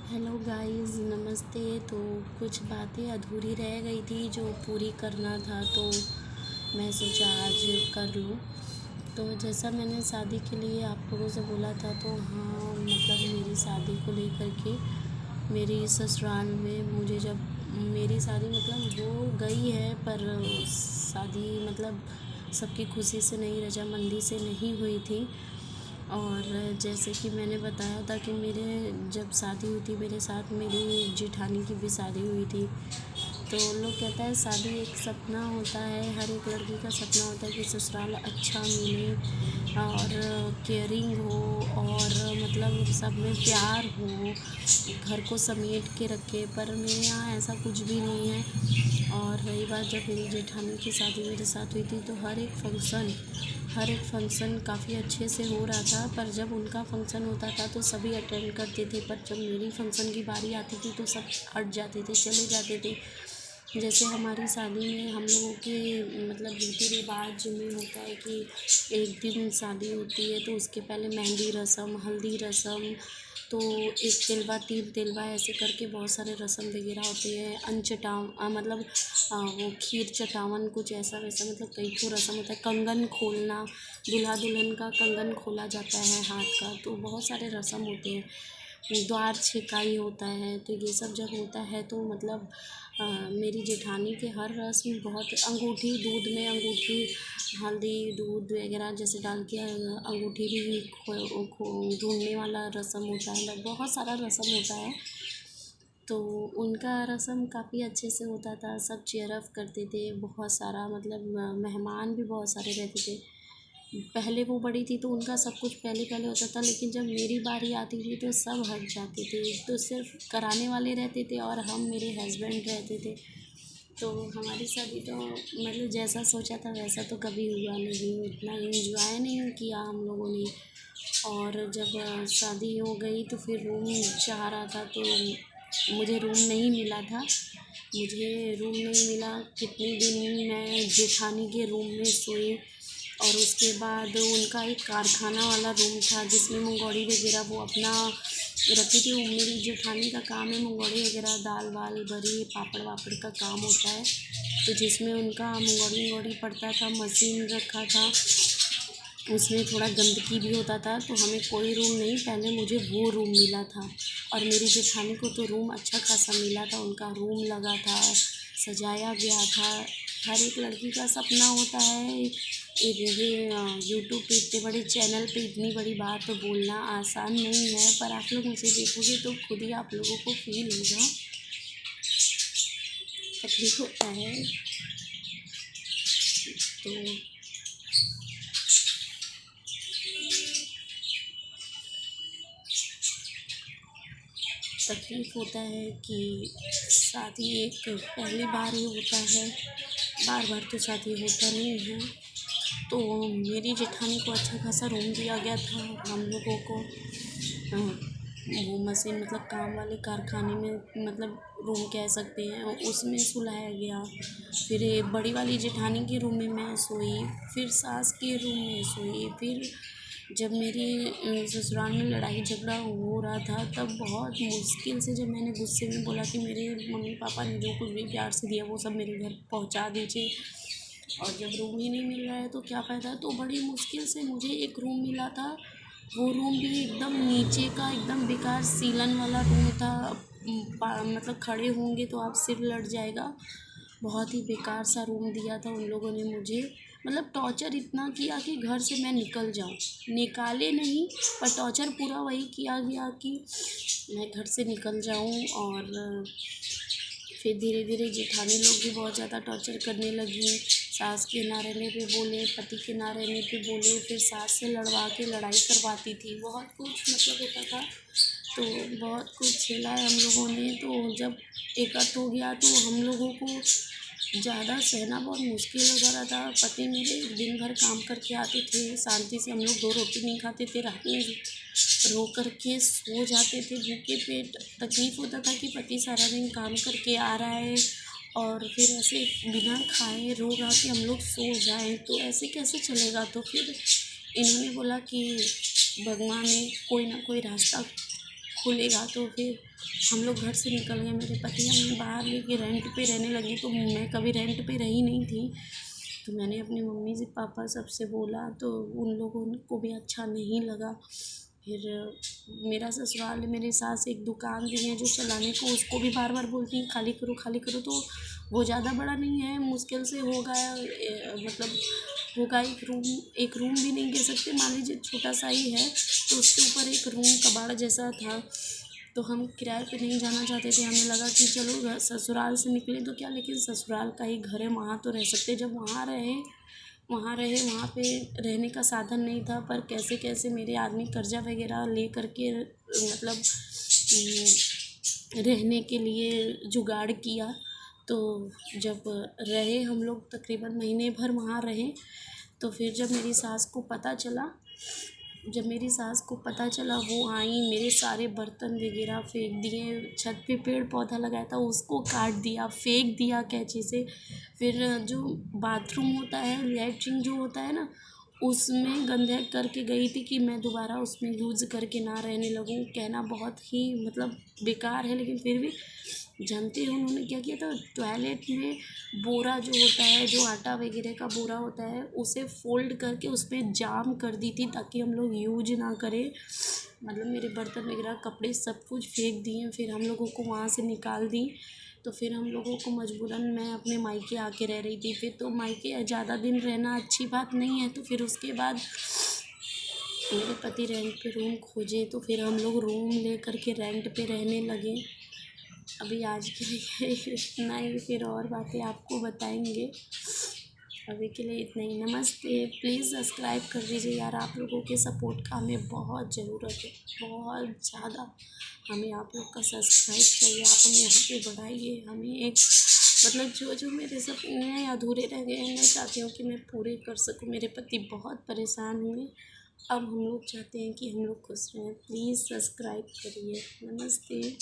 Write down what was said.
Hello guys, नमस्ते। तो कुछ बातें अधूरी रह गई थी जो पूरी करना था, तो मैं सोचा आज कर लूँ। तो जैसा मैंने शादी के लिए आप लोगों से बोला था, तो हाँ मतलब मेरी शादी को लेकर के मेरी ससुराल में मुझे जब मेरी शादी मतलब हो गई है, पर शादी मतलब सबकी खुशी से नहीं, रजामंदी से नहीं हुई थी। और जैसे कि मैंने बताया था कि मेरे जब शादी हुई थी, मेरे साथ मेरी जेठानी की भी शादी हुई थी। तो लोग कहता है शादी एक सपना होता है, हर एक लड़की का सपना होता है कि ससुराल अच्छा मिले और केयरिंग हो और मतलब सब में प्यार हो, घर को समेट के रखे। पर मेरे यहाँ ऐसा कुछ भी नहीं है। और रही बात, जब मेरी जेठानी की शादी मेरे साथ हुई थी, तो हर एक फंक्शन काफ़ी अच्छे से हो रहा था। पर जब उनका फंक्शन होता था तो सभी अटेंड करते थे, पर जब मेरी फंक्शन की बारी आती थी तो सब हट जाते थे, चले जाते थे। जैसे हमारी शादी में हम लोगों के मतलब रीति रिवाज में होता है कि एक दिन शादी होती है तो उसके पहले मेहंदी रस्म, हल्दी रस्म, तो एक तिलवा, तीन तिलवा, ऐसे करके बहुत सारे रस्म वगैरह होते हैं। मतलब वो खीर चटावन कुछ ऐसा वैसा, मतलब कई ठो रस्म होता है। कंगन खोलना, दूल्हा दुल्हन का कंगन खोला जाता है हाथ का, तो बहुत सारे रस्म होते हैं। द्वार छिकाई होता है। तो ये सब जब होता है तो मतलब मेरी जेठानी के हर रस्म बहुत, अंगूठी, दूध में अंगूठी, हल्दी दूध वगैरह जैसे डाल के अंगूठी भी ढूंढने वाला रस्म होता है, मतलब बहुत सारा रस्म होता है। तो उनका रस्म काफ़ी अच्छे से होता था, सब चीयर अप करते थे, बहुत सारा मतलब मेहमान भी बहुत सारे रहते थे। पहले वो बड़ी थी तो उनका सब कुछ पहले पहले होता था, लेकिन जब मेरी बारी आती थी तो सब हट जाते थे, तो सिर्फ कराने वाले रहते थे और हम, मेरे हस्बैंड रहते थे। तो हमारी शादी तो मतलब जैसा सोचा था वैसा तो कभी हुआ नहीं, उतना एंजॉय नहीं किया हम लोगों ने। और जब शादी हो गई तो फिर रूम चाह रहा था, तो मुझे रूम नहीं मिला था। कितने दिन मैं जेठानी के रूम में सोई। और उसके बाद उनका एक कारखाना वाला रूम था जिसमें मंगोड़ी वगैरह वो अपना रखी थी। वो मेरी जेठानी का काम है मंगोड़ी वगैरह, दाल वाल बरी पापड़ वापड़ का काम होता है, तो जिसमें उनका मंगोड़ी वंगोड़ी पड़ता था, मशीन रखा था, उसमें थोड़ा गंदगी भी होता था। तो हमें कोई रूम नहीं, पहले मुझे वो रूम मिला था। और मेरी जेठानी को तो रूम अच्छा खासा मिला था, उनका रूम लगा था, सजाया गया था। हर एक लड़की का सपना होता है। ये यूट्यूब पे इतने बड़े चैनल पे इतनी बड़ी बात तो बोलना आसान नहीं है, पर आप लोग मुझे देखोगे तो खुद ही आप लोगों को फील होगा, तकलीफ होता है। तो तकलीफ़ होता है कि शादी एक पहली बार ही होता है, बार बार तो शादी होता नहीं है। तो मेरी जेठानी को अच्छा खासा रूम दिया गया था और हम लोगों को वो मशीन मतलब काम वाले कारखाने में मतलब रूम कह सकते हैं, उसमें सुलाया गया। फिर ये बड़ी वाली जेठानी के रूम में मैं सोई, फिर सास के रूम में सोई। फिर जब मेरी ससुराल में लड़ाई झगड़ा हो रहा था, तब बहुत मुश्किल से जब मैंने गुस्से में बोला कि मेरे मम्मी पापा ने जो कुछ भी प्यार से दिया वो सब मेरे घर पहुंचा दीजिए, और जब रूम ही नहीं मिल रहा है तो क्या फ़ायदा। तो बड़ी मुश्किल से मुझे एक रूम मिला था। वो रूम भी एकदम नीचे का, एकदम बेकार सीलन वाला रूम था। मतलब खड़े होंगे तो आप सिर लड़ जाएगा। बहुत ही बेकार सा रूम दिया था उन लोगों ने मुझे, मतलब टॉर्चर इतना किया कि घर से मैं निकल जाऊँ। निकाले नहीं, पर टॉर्चर पूरा वही किया गया कि मैं घर से निकल जाऊँ। और फिर धीरे धीरे जेठानी लोग भी बहुत ज़्यादा टॉर्चर करने लगी। सास के ना रहने पे बोले, पति के ना रहने पे बोले, फिर सास से लड़वा के लड़ाई करवाती थी, बहुत कुछ मतलब होता था। तो बहुत कुछ झेला है हम लोगों ने। तो जब एकत्र हो गया तो हम लोगों को ज़्यादा सहना बहुत मुश्किल हो जा रहा था। पति मेरे दिन भर काम करके आते थे, शांति से हम लोग 2 रोटी नहीं खाते थे, रात में रो कर के सो जाते थे भूखे पेट। तकलीफ़ होता था कि पति सारा दिन काम करके आ रहा है और फिर ऐसे बिना खाए रो रहा कि हम लोग सो जाएं, तो ऐसे कैसे चलेगा। तो फिर इन्होंने बोला कि भगवान ने कोई ना कोई रास्ता खुलेगा तो फिर हम लोग घर से निकल गए। मेरे पति हमें बाहर लेके रेंट पे रहने लगे, तो मैं कभी रेंट पे रही नहीं थी। तो मैंने अपनी मम्मी से पापा सबसे बोला, तो उन लोगों को भी अच्छा नहीं लगा। फिर मेरा ससुराल, मेरी सास एक दुकान दी है जो चलाने को, उसको भी बार बार बोलती हैं खाली करो खाली करो। तो वो ज़्यादा बड़ा नहीं है, मुश्किल से होगा मतलब होगा एक रूम भी नहीं कह सकते, मान लीजिए छोटा सा ही है। तो उसके ऊपर एक रूम कबाड़ जैसा था। तो हम किराए पे नहीं जाना चाहते थे। हमें लगा कि चलो ससुराल से निकले तो क्या, लेकिन ससुराल का ही घर है, वहाँ तो रह सकते। जब वहाँ रहे वहाँ पे रहने का साधन नहीं था। पर कैसे कैसे मेरे आदमी कर्जा वगैरह ले करके मतलब रहने के लिए जुगाड़ किया। तो जब रहे हम लोग तकरीबन महीने भर वहाँ रहे, तो फिर जब मेरी सास को पता चला वो आई, मेरे सारे बर्तन वगैरह फेंक दिए। छत पे पेड़ पौधा लगाया था उसको काट दिया, फेंक दिया कैंची से। फिर जो बाथरूम होता है, लैट्रिन जो होता है ना, उसमें गंदे करके गई थी कि मैं दोबारा उसमें यूज़ करके ना रहने लगूँ। कहना बहुत ही मतलब बेकार है, लेकिन फिर भी जानते हो उन्होंने क्या किया था। टॉयलेट में बोरा जो होता है, जो आटा वगैरह का बोरा होता है, उसे फोल्ड करके उस पर जाम कर दी थी ताकि हम लोग यूज ना करें। मतलब मेरे बर्तन वगैरह कपड़े सब कुछ फेंक दिए। फिर हम लोगों को वहाँ से निकाल दी। तो फिर हम लोगों को मजबूरन मैं अपने मायके आके रह रही थी। फिर तो मायके ज़्यादा दिन रहना अच्छी बात नहीं है। तो फिर उसके बाद मेरे पति रेंट पे रूम खोजे, तो फिर हम लोग रूम ले करके रेंट पे रहने लगे। अभी आज के लिए इतना ही, फिर और बातें आपको बताएंगे। अभी के लिए इतना ही, नमस्ते। प्लीज़ सब्सक्राइब कर दीजिए यार, आप लोगों के सपोर्ट का हमें बहुत ज़रूरत है, बहुत ज़्यादा। हमें आप लोग का सब्सक्राइब चाहिए, आप हमें यहाँ पे बढ़ाइए। हमें एक मतलब जो मेरे सपने अधूरे रह गए हैं, मैं चाहती हूँ कि मैं पूरे कर सकूँ। मेरे पति बहुत परेशान हुए, अब हम लोग चाहते हैं कि हम लोग खुश रहें। प्लीज़ सब्सक्राइब करिए। नमस्ते।